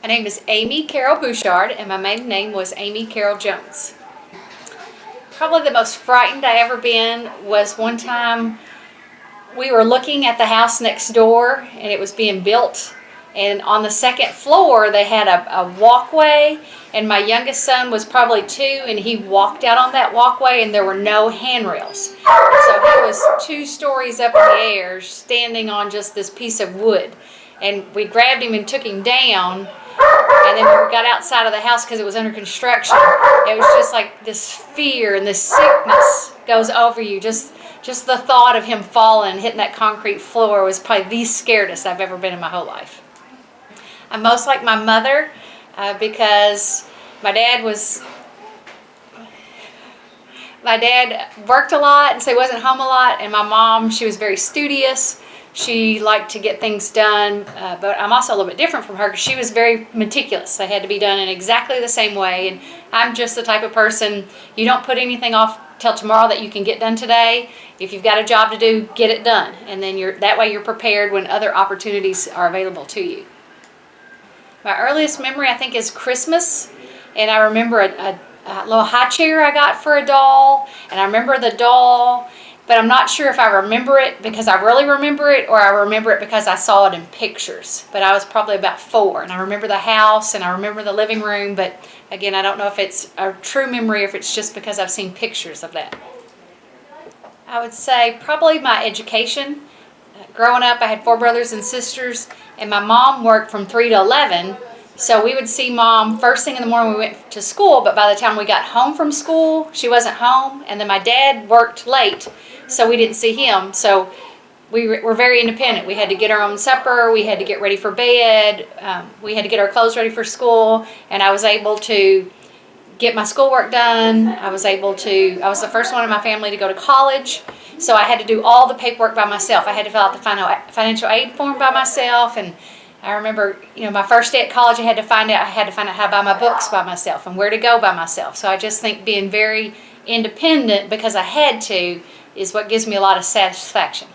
My name is Amy Carol Bouchard, and my maiden name was Amy Carol Jones. Probably the most frightened I ever been was one time we were looking at the house next door, and it was being built. And on the second floor, they had a walkway, and my youngest son was probably 2, and he walked out on that walkway, and there were no handrails. So he was 2 stories up in the air, standing on just this piece of wood. And we grabbed him and took him down, and then when we got outside of the house, because it was under construction, it was just like this fear and this sickness goes over you. Just the thought of him falling and hitting that concrete floor was probably the scaredest I've ever been in my whole life. I'm most like my mother because my dad worked a lot, and so he wasn't home a lot, and my mom, she was very studious. She liked to get things done, but I'm also a little bit different from her because she was very meticulous. They had to be done in exactly the same way, and I'm just the type of person, you don't put anything off till tomorrow that you can get done today. If you've got a job to do, get it done, and then that way you're prepared when other opportunities are available to you. My earliest memory, I think, is Christmas, and I remember a little high chair I got for a doll, and I remember the doll, but I'm not sure if I remember it because I really remember it or I remember it because I saw it in pictures. But I was probably about 4, and I remember the house and I remember the living room, but again, I don't know if it's a true memory or if it's just because I've seen pictures of that. I would say probably my education. Growing up, I had 4 brothers and sisters, and my mom worked from 3 to 11. So we would see Mom first thing in the morning when we went to school, but by the time we got home from school, she wasn't home. And then my dad worked late, so we didn't see him. So we were very independent. We had to get our own supper. We had to get ready for bed. We had to get our clothes ready for school. And I was able to get my schoolwork done. I was the first one in my family to go to college. So I had to do all the paperwork by myself. I had to fill out the financial aid form by myself. And I remember, my first day at college, I had to find out how to buy my books by myself and where to go by myself. So I just think being very independent because I had to is what gives me a lot of satisfaction.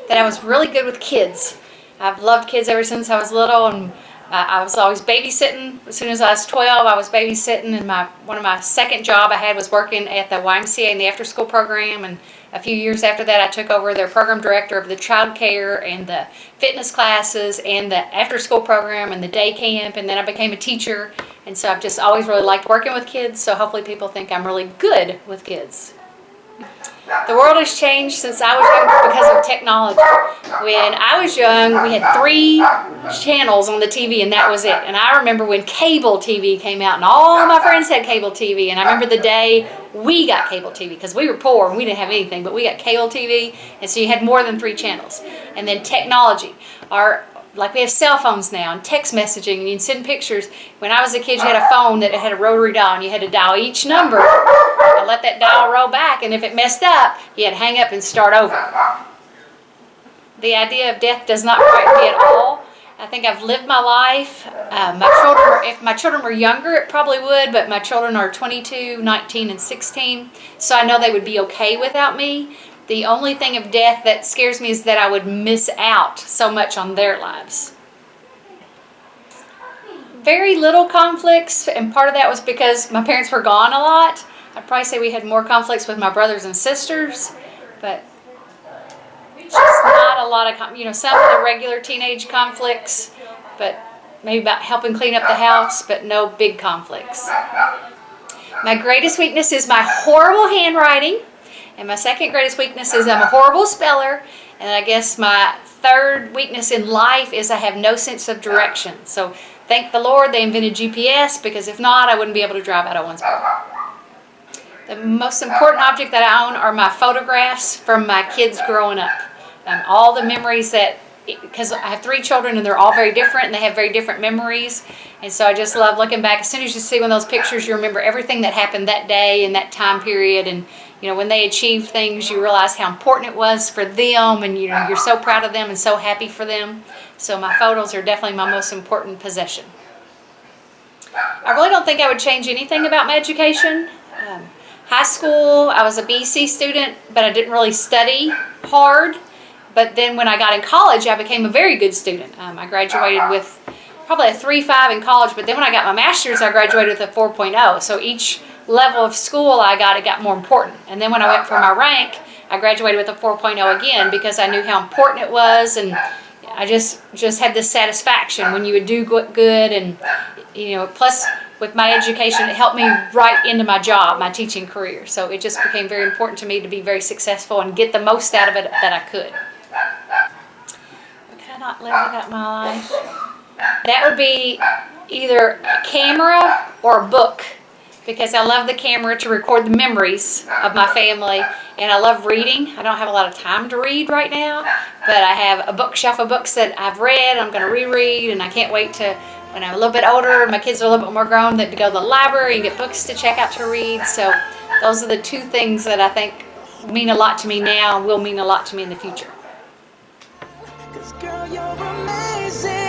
That I was really good with kids. I've loved kids ever since I was little, and I was always babysitting. As soon as I was 12, I was babysitting, and one of my second job I had was working at the YMCA in the after-school program, and a few years after that, I took over their program director of the child care and the fitness classes and the after-school program and the day camp, and then I became a teacher, and so I've just always really liked working with kids, so hopefully people think I'm really good with kids. The world has changed since I was young because of technology. When I was young, we had 3 channels on the TV, and that was it. And I remember when cable TV came out, and all my friends had cable TV. And I remember the day we got cable TV, because we were poor and we didn't have anything, but we got cable TV, and so you had more than 3 channels. And then technology. Like we have cell phones now and text messaging, and you can send pictures. When I was a kid, you had a phone that had a rotary dial, and you had to dial each number and let that dial roll back, and if it messed up, you had to hang up and start over. The idea of death does not frighten me at all. I think I've lived my life. If my children were younger, it probably would, but my children are 22, 19, and 16, so I know they would be okay without me. The only thing of death that scares me is that I would miss out so much on their lives. Very little conflicts, and part of that was because my parents were gone a lot. I'd probably say we had more conflicts with my brothers and sisters, but just not a lot of, some of the regular teenage conflicts, but maybe about helping clean up the house, but no big conflicts. My greatest weakness is my horrible handwriting. And my second greatest weakness is I'm a horrible speller. And I guess my third weakness in life is I have no sense of direction. So thank the Lord they invented GPS, because if not, I wouldn't be able to drive out of Owensboro. The most important object that I own are my photographs from my kids growing up. All the memories because I have 3 children and they're all very different and they have very different memories. And so I just love looking back. As soon as you see one of those pictures, you remember everything that happened that day and that time period. And when they achieved things, you realize how important it was for them, and you're so proud of them and so happy for them. So my photos are definitely my most important possession. I really don't think I would change anything about my education. High school, I was a BC student, but I didn't really study hard. But then when I got in college, I became a very good student. I graduated with probably a 3.5 in college, but then when I got my master's, I graduated with a 4.0. So each level of school I got, it got more important. And then when I went for my rank, I graduated with a 4.0 again because I knew how important it was, and I just had this satisfaction when you would do good, and plus with my education, it helped me right into my job, my teaching career. So it just became very important to me to be very successful and get the most out of it that I could. Would I not live without my life? That would be either a camera or a book, because I love the camera to record the memories of my family, and I love reading. I don't have a lot of time to read right now, but I have a bookshelf of books that I've read, I'm going to reread, and I can't wait to, when I'm a little bit older, my kids are a little bit more grown, to go to the library and get books to check out to read. So those are the two things that I think mean a lot to me now and will mean a lot to me in the future. 'Cause girl, you're amazing.